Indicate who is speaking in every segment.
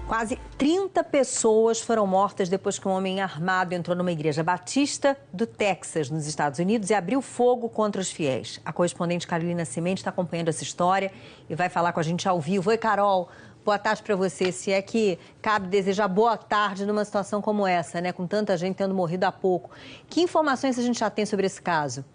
Speaker 1: Quase 30 pessoas foram mortas depois que um homem armado entrou numa igreja batista do Texas, nos Estados Unidos, e abriu fogo contra os fiéis. A correspondente Carolina Cimenti está acompanhando essa história e vai falar com a gente ao vivo. Oi, Carol. Boa tarde para você. Se é que cabe desejar boa tarde numa situação como essa, né? Com tanta gente tendo morrido há pouco. Que informações a gente já tem sobre esse caso?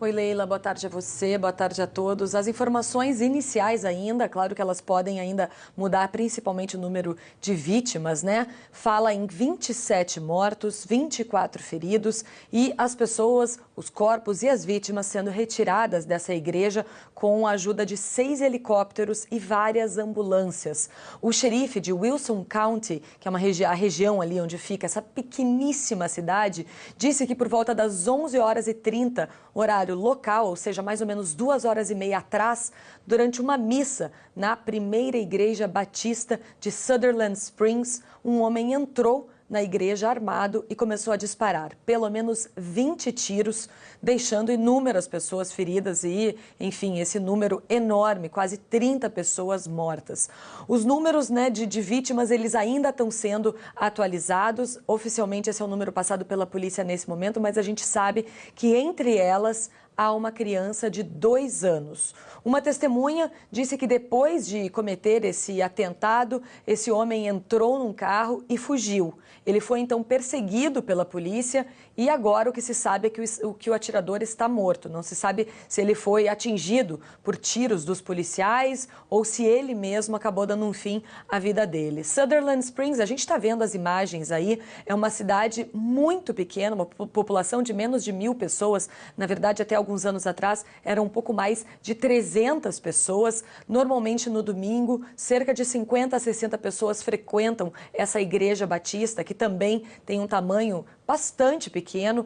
Speaker 2: Oi, Leila, boa tarde a você, boa tarde a todos. As informações iniciais ainda, claro que elas podem ainda mudar, principalmente o número de vítimas, né? Fala em 27 mortos, 24 feridos e as pessoas, os corpos e as vítimas sendo retiradas dessa igreja com a ajuda de 6 helicópteros e várias ambulâncias. O xerife de Wilson County, que é a região ali onde fica essa pequeníssima cidade, disse que por volta das 11h30, horário local, ou seja, mais ou menos 2h30 atrás, durante uma missa na primeira igreja batista de Sutherland Springs, um homem entrou na igreja armado e começou a disparar pelo menos 20 tiros, deixando inúmeras pessoas feridas e, enfim, esse número enorme, quase 30 pessoas mortas. Os números, de vítimas, eles ainda estão sendo atualizados. Oficialmente, esse é o número passado pela polícia nesse momento, mas a gente sabe que entre elas há uma criança de 2 anos. Uma testemunha disse que depois de cometer esse atentado, esse homem entrou num carro e fugiu. Ele foi então perseguido pela polícia e agora o que se sabe é que o atirador está morto. Não se sabe se ele foi atingido por tiros dos policiais ou se ele mesmo acabou dando um fim à vida dele. Sutherland Springs, a gente está vendo as imagens aí, é uma cidade muito pequena, uma população de menos de 1.000 pessoas. Na verdade, até alguns anos atrás, eram um pouco mais de 300 pessoas. Normalmente, no domingo, cerca de 50 a 60 pessoas frequentam essa igreja batista, que também tem um tamanho bastante pequeno.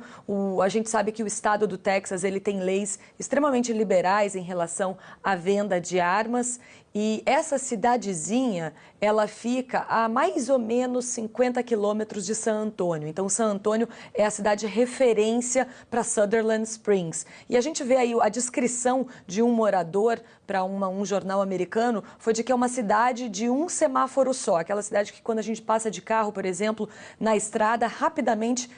Speaker 2: A gente sabe que o estado do Texas ele tem leis extremamente liberais em relação à venda de armas. E essa cidadezinha, ela fica a mais ou menos 50 quilômetros de San Antônio. Então, San Antônio é a cidade referência para Sutherland Springs. E a gente vê aí a descrição de um morador para um jornal americano, foi de que é uma cidade de um semáforo só. Aquela cidade que quando a gente passa de carro, por exemplo, na estrada, rapidamente,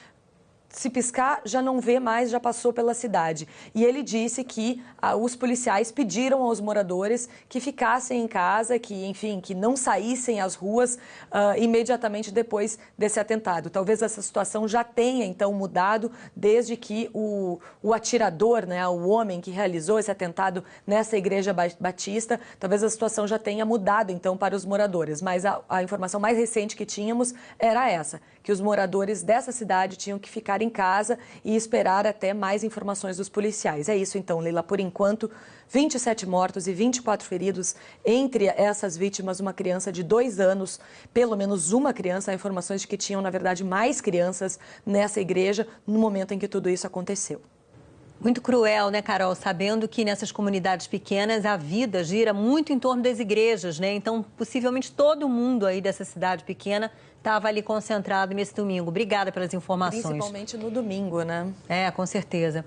Speaker 2: se piscar, já não vê mais, já passou pela cidade. E ele disse que os policiais pediram aos moradores que ficassem em casa, que não saíssem às ruas imediatamente depois desse atentado. Talvez essa situação já tenha, então, mudado desde que o atirador, o homem que realizou esse atentado nessa igreja batista, talvez a situação já tenha mudado, então, para os moradores. Mas a informação mais recente que tínhamos era essa, que os moradores dessa cidade tinham que ficar em casa e esperar até mais informações dos policiais. É isso então, Leila. Por enquanto, 27 mortos e 24 feridos. Entre essas vítimas, uma criança de 2 anos, pelo menos uma criança. Há informações de que tinham, na verdade, mais crianças nessa igreja no momento em que tudo isso aconteceu.
Speaker 1: Muito cruel, né, Carol? Sabendo que nessas comunidades pequenas a vida gira muito em torno das igrejas, né? Então, possivelmente todo mundo aí dessa cidade pequena estava ali concentrado nesse domingo. Obrigada pelas informações.
Speaker 2: Principalmente no domingo, né?
Speaker 1: É, com certeza.